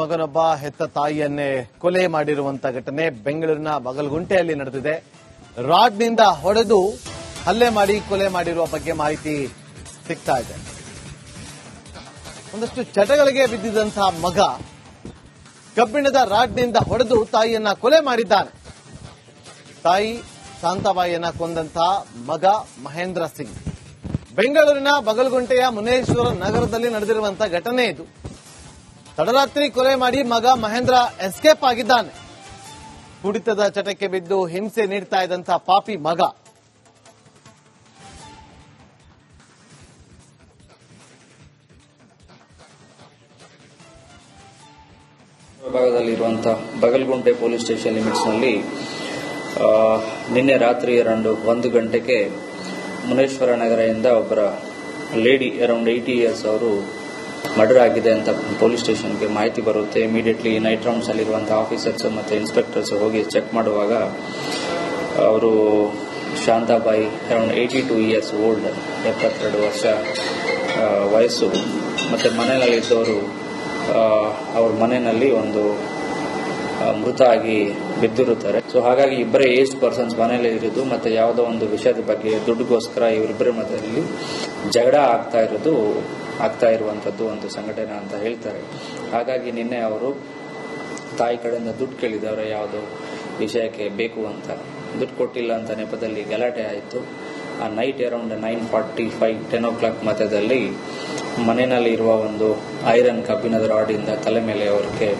ಮಗನೊಬ್ಬ ಹೆತ್ತ ತಾಯಿಯನ್ನೇ ಕೊಲೆ ಮಾಡಿರುವಂತ ಘಟನೆ ಬೆಂಗಳೂರಿನ ಬಗಲಗುಂಟೆಯಲ್ಲಿ ನಡೆದಿದೆ. ರಾಡ್ನಿಂದ ಹೊಡೆದು ಹಲ್ಲೆ ಮಾಡಿ ಕೊಲೆ ಮಾಡಿರುವ ಬಗ್ಗೆ ಮಾಹಿತಿ ಸಿಗ್ತಾ ಇದೆ. ಒಂದಷ್ಟು ಚಟಗಳಿಗೆ ಬಿದ್ದಿದ್ದಂತಹ ಮಗ ಕಬ್ಬಿಣದ ರಾಡ್ನಿಂದ ಹೊಡೆದು ತಾಯಿಯನ್ನ ಕೊಲೆ ಮಾಡಿದ್ದಾನೆ. ತಾಯಿ ಶಾಂತಾಬಾಯಿಯನ್ನ ಕೊಂದಂತಹ ಮಗ ಮಹೇಂದ್ರ ಸಿಂಗ್. ಬೆಂಗಳೂರಿನ ಬಗಲಗುಂಟೆಯ ಮುನೇಶ್ವರ ನಗರದಲ್ಲಿ ನಡೆದಿರುವಂತಹ ಘಟನೆ ಇದು. ತಡರಾತ್ರಿ ಕೊಲೆ ಮಾಡಿ ಮಗ ಮಹೇಂದ್ರ ಎಸ್ಕೇಪ್ ಆಗಿದ್ದಾನೆ. ಕುಡಿತದ ಚಟಕ್ಕೆ ಬಿದ್ದು ಹಿಂಸೆ ನೀಡ್ತಾ ಇದ್ದಂತಹ ಪಾಪಿ ಮಗ. ಭಾಗದಲ್ಲಿರುವಂತಹ ಬಗಲಗುಂಟೆ ಪೊಲೀಸ್ ಸ್ಟೇಷನ್ ಲಿಮಿಟ್ಸ್ನಲ್ಲಿ ನಿನ್ನೆ ರಾತ್ರಿ ಅರೌಂಡ್ 1 ಗಂಟೆಗೆ ಮುನೇಶ್ವರ ನಗರದಿಂದ ಒಬ್ಬರ ಲೇಡಿ ಅರೌಂಡ್ 80 ಇಯರ್ಸ್ ಅವರು ಮರ್ಡರ್ ಆಗಿದೆ ಅಂತ ಪೊಲೀಸ್ ಸ್ಟೇಷನ್ಗೆ ಮಾಹಿತಿ ಬರುತ್ತೆ. ಇಮಿಡಿಯೇಟ್ಲಿ ನೈಟ್ ರೌಂಡ್ಸ್ ಅಲ್ಲಿರುವಂತಹ ಆಫೀಸರ್ಸ್ ಮತ್ತು ಇನ್ಸ್ಪೆಕ್ಟರ್ಸ್ ಹೋಗಿ ಚೆಕ್ ಮಾಡುವಾಗ ಅವರು ಶಾಂತಾಬಾಯಿ ಅರೌಂಡ್ 82 ಇಯರ್ಸ್ ಓಲ್ಡ್, 72 ವರ್ಷ ವಯಸ್ಸು, ಮತ್ತು ಮನೆಯಲ್ಲಿದ್ದವರು ಅವ್ರ ಮನೆಯಲ್ಲಿ ಒಂದು ಮೃತ ಆಗಿ ಬಿದ್ದಿರುತ್ತಾರೆ. ಸೊ ಹಾಗಾಗಿ ಇಬ್ಬರೇ ಏಜ್ಡ್ ಪರ್ಸನ್ಸ್ ಮನೆಯಲ್ಲೇ ಇರೋದು, ಮತ್ತೆ ಯಾವುದೋ ಒಂದು ವಿಷಯದ ಬಗ್ಗೆ ದುಡ್ಡುಗೋಸ್ಕರ ಇವರಿಬ್ಬರ ಮಧ್ಯದಲ್ಲಿ ಜಗಳ ಆಗ್ತಾ ಇರುವಂತದ್ದು ಒಂದು ಸಂಘಟನೆ ಅಂತ ಹೇಳ್ತಾರೆ. ಹಾಗಾಗಿ ನಿನ್ನೆ ಅವರು ತಾಯಿ ಕಡೆಯಿಂದ ದುಡ್ಡು ಕೇಳಿದವರು, ಯಾವುದೋ ವಿಷಯಕ್ಕೆ ಬೇಕು ಅಂತ. ದುಡ್ಡು ಕೊಟ್ಟಿಲ್ಲ ಅಂತ ನೆಪದಲ್ಲಿ ಗಲಾಟೆ ಆಯಿತು. ಆ ನೈಟ್ ಅರೌಂಡ್ 9:45 10 o'clock ಮಧ್ಯದಲ್ಲಿ ಮನೆಯಲ್ಲಿ ಇರುವ ಒಂದು ಐರನ್ ಕಬ್ಬಿಣದ ರಾಡಿಂದ ತಲೆ ಮೇಲೆ ಅವರಿಗೆ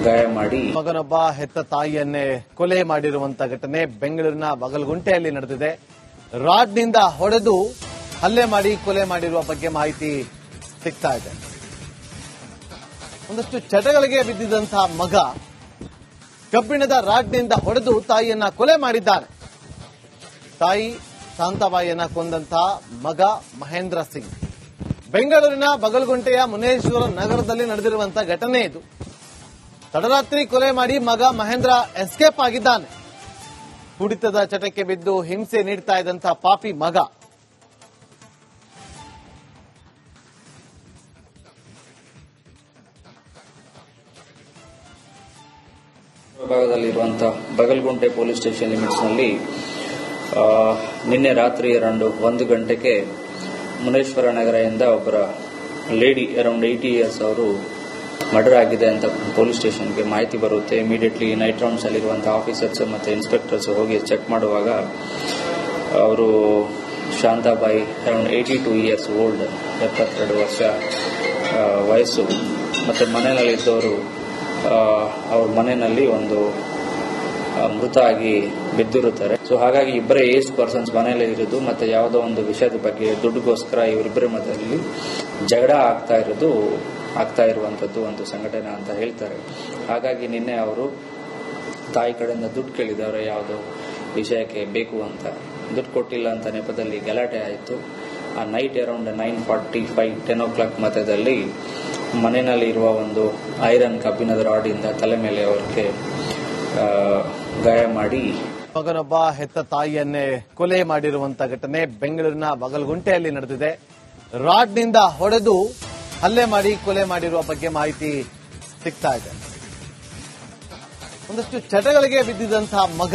ಗಾಯ ಮಾಡಿ ಮಗನೊಬ್ಬ ಹೆತ್ತ ತಾಯಿಯನ್ನೇ ಕೊಲೆ ಮಾಡಿರುವಂತ ಘಟನೆ ಬೆಂಗಳೂರಿನ ಬಗಲಗುಂಟೆಯಲ್ಲಿ ನಡೆದಿದೆ. ರಾಡ್ನಿಂದ ಹೊಡೆದು ಹಲ್ಲೆ ಮಾಡಿ ಕೊಲೆ ಮಾಡಿರುವ ಬಗ್ಗೆ ಮಾಹಿತಿ ಸಿಗ್ತಾ ಇದೆ. ಒಂದಷ್ಟು ಚಟಗಳಿಗೆ ಬಿದ್ದಿದ್ದಂತಹ ಮಗ ಕಬ್ಬಿಣದ ರಾಡ್ನಿಂದ ಹೊಡೆದು ತಾಯಿಯನ್ನ ಕೊಲೆ ಮಾಡಿದ್ದಾನೆ. ತಾಯಿ ಶಾಂತಾಬಾಯಿಯನ್ನ ಕೊಂದಂತಹ ಮಗ ಮಹೇಂದ್ರ ಸಿಂಗ್. ಬೆಂಗಳೂರಿನ ಬಗಲಗುಂಟೆಯ ಮುನೇಶ್ವರ ನಗರದಲ್ಲಿ ನಡೆದಿರುವಂತಹ ಘಟನೆ ಇದು. ತಡರಾತ್ರಿ ಕೊಲೆ ಮಾಡಿ ಮಗ ಮಹೇಂದ್ರ ಎಸ್ಕೇಪ್ ಆಗಿದ್ದಾನೆ. ಕುಡಿತದ ಚಟಕ್ಕೆ ಬಿದ್ದು ಹಿಂಸೆ ನೀಡ್ತಾ ಇದ್ದಂತಹ ಪಾಪಿ ಮಗ. ಭಾಗದಲ್ಲಿರುವಂತಹ ಬಗಲಗುಂಟೆ ಪೊಲೀಸ್ ಸ್ಟೇಷನ್ ಲಿಮಿಟ್ಸ್ನಲ್ಲಿ ನಿನ್ನೆ ರಾತ್ರಿ ಅರೌಂಡ್ 1 ಗಂಟೆಗೆ ಮುನೇಶ್ವರ ನಗರದಿಂದ ಒಬ್ಬರ ಲೇಡಿ ಅರೌಂಡ್ 80 ಇಯರ್ಸ್ ಅವರು ಮರ್ಡರ್ ಆಗಿದೆ ಅಂತ ಪೊಲೀಸ್ ಸ್ಟೇಷನ್ಗೆ ಮಾಹಿತಿ ಬರುತ್ತೆ. ಇಮಿಡಿಯೇಟ್ಲಿ ನೈಟ್ ರೌಂಡ್ಸ್ ಅಲ್ಲಿರುವಂತಹ ಆಫೀಸರ್ಸ್ ಮತ್ತು ಇನ್ಸ್ಪೆಕ್ಟರ್ಸ್ ಹೋಗಿ ಚೆಕ್ ಮಾಡುವಾಗ ಅವರು ಶಾಂತಾಬಾಯಿ ಅರೌಂಡ್ 82 ಇಯರ್ಸ್ ಓಲ್ಡ್, 72 ವರ್ಷ ವಯಸ್ಸು, ಮತ್ತು ಮನೆಯಲ್ಲಿದ್ದವರು ಅವ್ರ ಮನೆಯಲ್ಲಿ ಒಂದು ಮೃತ ಆಗಿ ಬಿದ್ದಿರುತ್ತಾರೆ. ಸೊ ಹಾಗಾಗಿ ಇಬ್ಬರೇ ಏಜ್ಡ್ ಪರ್ಸನ್ಸ್ ಮನೆಯಲ್ಲೇ ಇರೋದು, ಮತ್ತೆ ಯಾವುದೋ ಒಂದು ವಿಷಯದ ಬಗ್ಗೆ ದುಡ್ಡುಗೋಸ್ಕರ ಇವರಿಬ್ಬರ ಮಧ್ಯದಲ್ಲಿ ಜಗಳ ಆಗ್ತಾ ಇರುವಂತದ್ದು ಒಂದು ಸಂಘಟನೆ ಅಂತ ಹೇಳ್ತಾರೆ. ಹಾಗಾಗಿ ನಿನ್ನೆ ಅವರು ತಾಯಿ ಕಡೆಯಿಂದ ದುಡ್ಡು ಕೇಳಿದವರು, ಯಾವುದೋ ವಿಷಯಕ್ಕೆ ಬೇಕು ಅಂತ. ದುಡ್ಡು ಕೊಟ್ಟಿಲ್ಲ ಅಂತ ನೆಪದಲ್ಲಿ ಗಲಾಟೆ ಆಯಿತು. ಆ ನೈಟ್ ಅರೌಂಡ್ 9:45 10 o'clock ಮಧ್ಯದಲ್ಲಿ ಮನೆಯಲ್ಲಿ ಇರುವ ಒಂದು ಐರನ್ ಕಬ್ಬಿಣದ ರಾಡಿಂದ ತಲೆ ಮೇಲೆ ಅವರಿಗೆ ಗಾಯ ಮಾಡಿ ಮಗನೊಬ್ಬ ಹೆತ್ತ ತಾಯಿಯನ್ನೇ ಕೊಲೆ ಮಾಡಿರುವಂತ ಘಟನೆ ಬೆಂಗಳೂರಿನ ಬಗಲಗುಂಟೆಯಲ್ಲಿ ನಡೆದಿದೆ. ರಾಡ್ನಿಂದ ಹೊಡೆದು ಹಲ್ಲೆ ಮಾಡಿ ಕೊಲೆ ಮಾಡಿರುವ ಬಗ್ಗೆ ಮಾಹಿತಿ ಸಿಗ್ತಾ ಇದೆ. ಒಂದಷ್ಟು ಚಟಗಳಿಗೆ ಬಿದ್ದಿದ್ದಂತಹ ಮಗ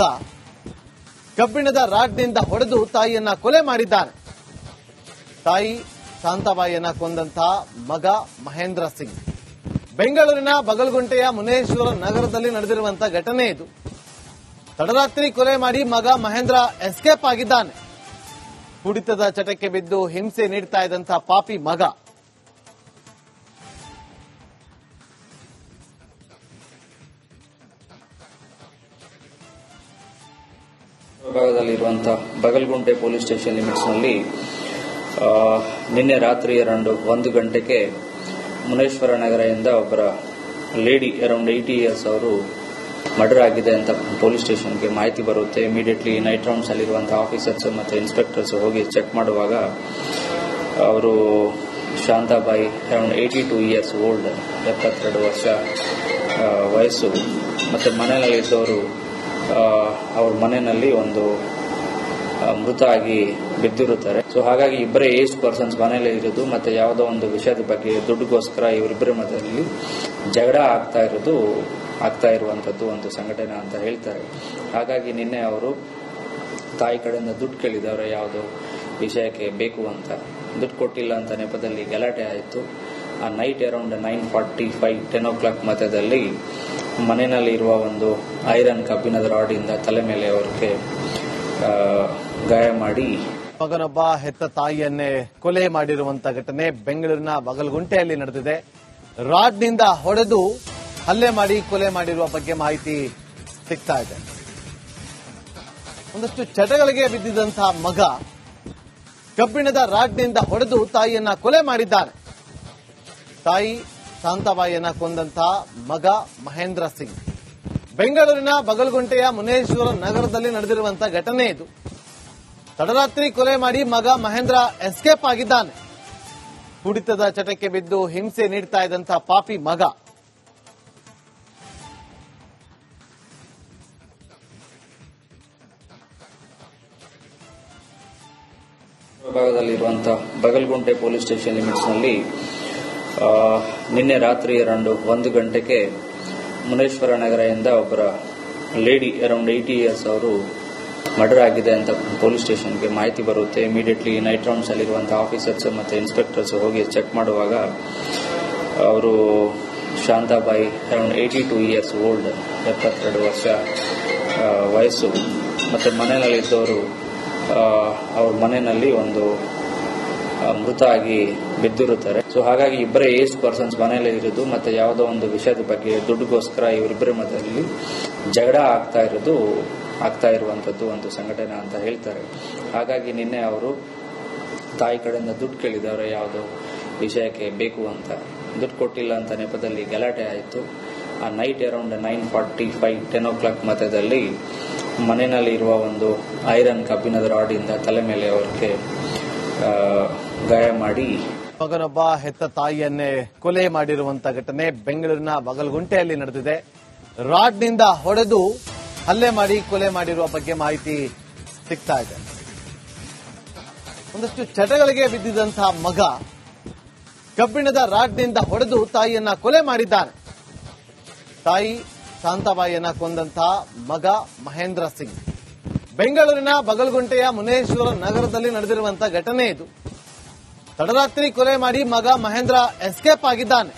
ಕಬ್ಬಿಣದ ರಾಡ್ನಿಂದ ಹೊಡೆದು ತಾಯಿಯನ್ನ ಕೊಲೆ ಮಾಡಿದ್ದಾನೆ. ತಾಯಿ ಶಾಂತಾಬಾಯಿಯನ್ನ ಕೊಂದಂತಹ ಮಗ ಮಹೇಂದ್ರ ಸಿಂಗ್. ಬೆಂಗಳೂರಿನ ಬಗಲಗುಂಟೆಯ ಮುನೇಶ್ವರ ನಗರದಲ್ಲಿ ನಡೆದಿರುವಂತಹ ಘಟನೆ ಇದು. ತಡರಾತ್ರಿ ಕೊಲೆ ಮಾಡಿ ಮಗ ಮಹೇಂದ್ರ ಎಸ್ಕೇಪ್ ಆಗಿದ್ದಾನೆ. ಕುಡಿತದ ಚಟಕ್ಕೆ ಬಿದ್ದು ಹಿಂಸೆ ನೀಡ್ತಾ ಇದ್ದಂತಹ ಪಾಪಿ ಮಗ. ಭಾಗದಲ್ಲಿರುವಂತಹ ಬಗಲಗುಂಟೆ ಪೊಲೀಸ್ ಸ್ಟೇಷನ್ ಲಿಮಿಟ್ಸ್ನಲ್ಲಿ ನಿನ್ನೆ ರಾತ್ರಿ ಅರೌಂಡ್ 1 ಗಂಟೆಗೆ ಮುನೇಶ್ವರ ನಗರದಿಂದ ಒಬ್ಬರ ಲೇಡಿ ಅರೌಂಡ್ 80 ಇಯರ್ಸ್ ಅವರು ಮರ್ಡರ್ ಆಗಿದೆ ಅಂತ ಪೊಲೀಸ್ ಸ್ಟೇಷನ್ಗೆ ಮಾಹಿತಿ ಬರುತ್ತೆ. ಇಮಿಡಿಯೇಟ್ಲಿ ನೈಟ್ ರೌಂಡ್ಸ್ ಅಲ್ಲಿರುವಂತಹ ಆಫೀಸರ್ಸ್ ಮತ್ತು ಇನ್ಸ್ಪೆಕ್ಟರ್ಸ್ ಹೋಗಿ ಚೆಕ್ ಮಾಡುವಾಗ ಅವರು ಶಾಂತಾಬಾಯಿ ಅರೌಂಡ್ 82 ಇಯರ್ಸ್ ಓಲ್ಡ್, 72 ವರ್ಷ ವಯಸ್ಸು, ಮತ್ತು ಮನೆಯಲ್ಲಿದ್ದವರು ಅವ್ರ ಮನೆಯಲ್ಲಿ ಒಂದು ಮೃತ ಆಗಿ ಬಿದ್ದಿರುತ್ತಾರೆ. ಸೊ ಹಾಗಾಗಿ ಇಬ್ಬರೇ ಏಜ್ ಪರ್ಸನ್ಸ್ ಮನೆಯಲ್ಲೇ ಇರೋದು, ಮತ್ತೆ ಯಾವುದೋ ಒಂದು ವಿಷಯದ ಬಗ್ಗೆ ದುಡ್ಡುಗೋಸ್ಕರ ಇವರಿಬ್ಬರ ಮಧ್ಯದಲ್ಲಿ ಜಗಳ ಆಗ್ತಾ ಇರುವಂತದ್ದು ಒಂದು ಸಂಘಟನೆ ಅಂತ ಹೇಳ್ತಾರೆ. ಹಾಗಾಗಿ ನಿನ್ನೆ ಅವರು ತಾಯಿ ಕಡೆಯಿಂದ ದುಡ್ಡು ಕೇಳಿದವರು, ಯಾವುದೋ ವಿಷಯಕ್ಕೆ ಬೇಕು ಅಂತ. ದುಡ್ಡು ಕೊಟ್ಟಿಲ್ಲ ಅಂತ ನೆಪದಲ್ಲಿ ಗಲಾಟೆ ಆಯಿತು. ಆ ನೈಟ್ ಅರೌಂಡ್ 9:45 10 o'clock ಮಧ್ಯದಲ್ಲಿ ಮನೆಯಲ್ಲಿ ಇರುವ ಒಂದು ಐರನ್ ಕಬ್ಬಿಣದ ರಾಡಿಂದ ತಲೆ ಮೇಲೆ ಅವರಿಗೆ ಗಾಯ ಮಾಡಿ ಮಗನೊಬ್ಬ ಹೆತ್ತ ತಾಯಿಯನ್ನೇ ಕೊಲೆ ಮಾಡಿರುವಂತಹ ಘಟನೆ ಬೆಂಗಳೂರಿನ ಬಗಲಗುಂಟೆಯಲ್ಲಿ ನಡೆದಿದೆ. ರಾಡ್ನಿಂದ ಹೊಡೆದು ಹಲ್ಲೆ ಮಾಡಿ ಕೊಲೆ ಮಾಡಿರುವ ಬಗ್ಗೆ ಮಾಹಿತಿ ಸಿಗ್ತಾ ಇದೆ. ಒಂದಷ್ಟು ಚಟಗಳಿಗೆ ಬಿದ್ದಿದ್ದಂತಹ ಮಗ ಕಬ್ಬಿಣದ ರಾಡ್ನಿಂದ ಹೊಡೆದು ತಾಯಿಯನ್ನ ಕೊಲೆ ಮಾಡಿದ್ದಾನೆ. ತಾಯಿ ಶಾಂತಾಬಾಯಿಯನ್ನ ಕೊಂದಂತಹ ಮಗ ಮಹೇಂದ್ರ ಸಿಂಗ್. ಬೆಂಗಳೂರಿನ ಬಗಲಗುಂಟೆಯ ಮುನೇಶ್ವರ ನಗರದಲ್ಲಿ ನಡೆದಿರುವಂತಹ ಘಟನೆ ಇದು. ತಡರಾತ್ರಿ ಕೊಲೆ ಮಾಡಿ ಮಗ ಮಹೇಂದ್ರ ಎಸ್ಕೇಪ್ ಆಗಿದ್ದಾನೆ. ಕುಡಿತದ ಚಟಕ್ಕೆ ಬಿದ್ದು ಹಿಂಸೆ ನೀಡ್ತಾ ಇದ್ದಂತಹ ಪಾಪಿ ಮಗ. ಭಾಗದಲ್ಲಿರುವಂತಹ ಬಗಲಗುಂಟೆ ಪೊಲೀಸ್ ಸ್ಟೇಷನ್ ಲಿಮಿಟ್ಸ್ನಲ್ಲಿ ನಿನ್ನೆ ರಾತ್ರಿ ಅರೌಂಡ್ 1 ಗಂಟೆಗೆ ಮುನೇಶ್ವರ ನಗರದಿಂದ ಒಬ್ಬರ ಲೇಡಿ ಅರೌಂಡ್ 80 years ಅವರು ಮರ್ಡರ್ ಆಗಿದೆ ಅಂತ ಪೊಲೀಸ್ ಸ್ಟೇಷನ್ಗೆ ಮಾಹಿತಿ ಬರುತ್ತೆ. ಇಮಿಡಿಯೇಟ್ಲಿ ನೈಟ್ ರೌಂಡ್ಸ್ ಅಲ್ಲಿರುವಂತಹ ಆಫೀಸರ್ಸ್ ಮತ್ತೆ ಇನ್ಸ್ಪೆಕ್ಟರ್ಸ್ ಹೋಗಿ ಚೆಕ್ ಮಾಡುವಾಗ ಅವರು ಶಾಂತಾಬಾಯಿ ಅರೌಂಡ್ 82 years ಓಲ್ಡ್, 72 ವರ್ಷ ವಯಸ್ಸು, ಮತ್ತೆ ಮನೆಯಲ್ಲಿದ್ದವರು ಅವ್ರ ಮನೆಯಲ್ಲಿ ಒಂದು ಮೃತ ಆಗಿ ಬಿದ್ದಿರುತ್ತಾರೆ. ಸೊ ಹಾಗಾಗಿ ಇಬ್ಬರೇ ಏಜ್ ಪರ್ಸನ್ಸ್ ಮನೆಯಲ್ಲೇ ಇರೋದು, ಮತ್ತೆ ಯಾವುದೋ ಒಂದು ವಿಷಯದ ಬಗ್ಗೆ ದುಡ್ಡುಗೋಸ್ಕರ ಇವರಿಬ್ಬರ ಮಧ್ಯದಲ್ಲಿ ಜಗಳ ಆಗ್ತಾ ಇರುವಂತದ್ದು ಒಂದು ಸಂಘಟನೆ ಅಂತ ಹೇಳ್ತಾರೆ. ಹಾಗಾಗಿ ನಿನ್ನೆ ಅವರು ತಾಯಿ ಕಡೆಯಿಂದ ದುಡ್ಡು ಕೇಳಿದವರು, ಯಾವುದೋ ವಿಷಯಕ್ಕೆ ಬೇಕು ಅಂತ. ದುಡ್ಡು ಕೊಟ್ಟಿಲ್ಲ ಅಂತ ನೆಪದಲ್ಲಿ ಗಲಾಟೆ ಆಯಿತು. ಆ ನೈಟ್ ಅರೌಂಡ್ 9:45 10 o'clock ಮಧ್ಯದಲ್ಲಿ ಮನೆಯಲ್ಲಿ ಇರುವ ಒಂದು ಐರನ್ ಕಬ್ಬಿಣದ ರಾಡಿಂದ ತಲೆ ಮೇಲೆ ಅವರಿಗೆ ಗಾಯ ಮಾಡಿ ಮಗನೊಬ್ಬ ಹೆತ್ತ ತಾಯಿಯನ್ನೇ ಕೊಲೆ ಮಾಡಿರುವಂತಹ ಘಟನೆ ಬೆಂಗಳೂರಿನ ಬಗಲಗುಂಟೆಯಲ್ಲಿ ನಡೆದಿದೆ. ರಾಡ್ನಿಂದ ಹೊಡೆದು ಹಲ್ಲೆ ಮಾಡಿ ಕೊಲೆ ಮಾಡಿರುವ ಬಗ್ಗೆ ಮಾಹಿತಿ ಸಿಗ್ತಾ ಇದೆ. ಒಂದಷ್ಟು ಚಟಗಳಿಗೆ ಬಿದ್ದಿದ್ದಂತಹ ಮಗ ಕಬ್ಬಿಣದ ರಾಡ್ನಿಂದ ಹೊಡೆದು ತಾಯಿಯನ್ನ ಕೊಲೆ ಮಾಡಿದ್ದಾನೆ. ತಾಯಿ ಶಾಂತಾಬಾಯಿಯನ್ನ ಕೊಂದಂತಹ ಮಗ ಮಹೇಂದ್ರ ಸಿಂಗ್. ಬೆಂಗಳೂರಿನ ಬಗಲಗುಂಟೆಯ ಮುನೇಶ್ವರ ನಗರದಲ್ಲಿ ನಡೆದಿರುವಂತಹ ಘಟನೆ ಇದು. ತಡರಾತ್ರಿ ಕೊಲೆ ಮಾಡಿ ಮಗ ಮಹೇಂದ್ರ ಎಸ್ಕೇಪ್ ಆಗಿದ್ದಾನೆ.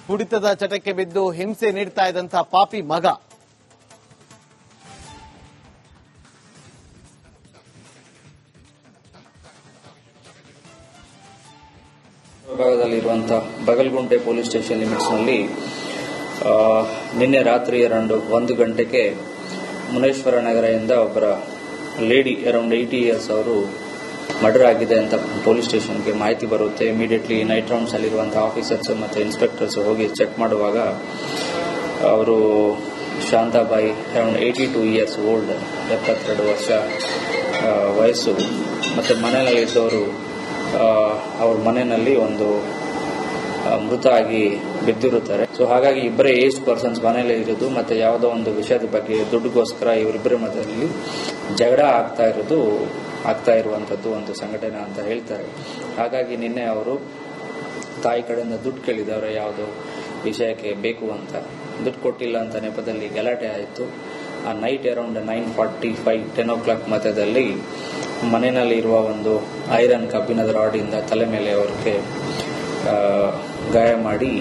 ಕುಡಿತದ ಚಟಕ್ಕೆ ಬಿದ್ದು ಹಿಂಸೆ ನೀಡ್ತಾ ಇದ್ದಂತಹ ಪಾಪಿ ಮಗ. ಭಾಗದಲ್ಲಿರುವಂತಹ ಬಗಲಗುಂಟೆ ಪೊಲೀಸ್ ಸ್ಟೇಷನ್ ಲಿಮಿಟ್ಸ್ನಲ್ಲಿ ನಿನ್ನೆ ರಾತ್ರಿ ಅರೌಂಡ್ 1 ಗಂಟೆಗೆ ಮುನೇಶ್ವರ ನಗರದಿಂದ ಒಬ್ಬರ ಲೇಡಿ ಅರೌಂಡ್ 80 years ಅವರು ಮರ್ಡರ್ ಆಗಿದೆ ಅಂತ ಪೊಲೀಸ್ ಸ್ಟೇಷನ್ಗೆ ಮಾಹಿತಿ ಬರುತ್ತೆ. ಇಮಿಡಿಯೇಟ್ಲಿ ನೈಟ್ ರೌಂಡ್ಸ್ ಅಲ್ಲಿರುವಂತಹ ಆಫೀಸರ್ಸ್ ಮತ್ತೆ ಇನ್ಸ್ಪೆಕ್ಟರ್ಸ್ ಹೋಗಿ ಚೆಕ್ ಮಾಡುವಾಗ ಅವರು ಶಾಂತಾಬಾಯಿ ಅರೌಂಡ್ 82 years ಓಲ್ಡ್, 72 ವರ್ಷ ವಯಸ್ಸು, ಮತ್ತೆ ಮನೆಯಲ್ಲಿದ್ದವರು ಅವ್ರ ಮನೆಯಲ್ಲಿ ಒಂದು ಮೃತ ಆಗಿ ಬಿದ್ದಿರುತ್ತಾರೆ. ಸೊ ಹಾಗಾಗಿ ಇಬ್ಬರೇ ಏಜ್ ಪರ್ಸನ್ಸ್ ಮನೆಯಲ್ಲೇ ಇರೋದು, ಮತ್ತೆ ಯಾವುದೋ ಒಂದು ವಿಷಯದ ಬಗ್ಗೆ ದುಡ್ಡುಗೋಸ್ಕರ ಇವರಿಬ್ಬರ ಮಧ್ಯದಲ್ಲಿ ಜಗಳ ಆಗ್ತಾ ಇರುವಂತದ್ದು ಒಂದು ಸಂಘಟನೆ ಅಂತ ಹೇಳ್ತಾರೆ. ಹಾಗಾಗಿ ನಿನ್ನೆ ಅವರು ತಾಯಿ ಕಡೆಯಿಂದ ದುಡ್ಡು ಕೇಳಿದವರು, ಯಾವುದೋ ವಿಷಯಕ್ಕೆ ಬೇಕು ಅಂತ. ದುಡ್ಡು ಕೊಟ್ಟಿಲ್ಲ ಅಂತ ನೆಪದಲ್ಲಿ ಗಲಾಟೆ ಆಯಿತು. ಆ ನೈಟ್ ಅರೌಂಡ್ 9:45 10 o'clock ಮಧ್ಯದಲ್ಲಿ ಮನೆಯಲ್ಲಿ ಇರುವ ಒಂದು ಐರನ್ ಕಬ್ಬಿಣದ ರಾಡಿಂದ ತಲೆ ಮೇಲೆ ಅವರಿಗೆ ಗಾಯ ಮಾಡಿ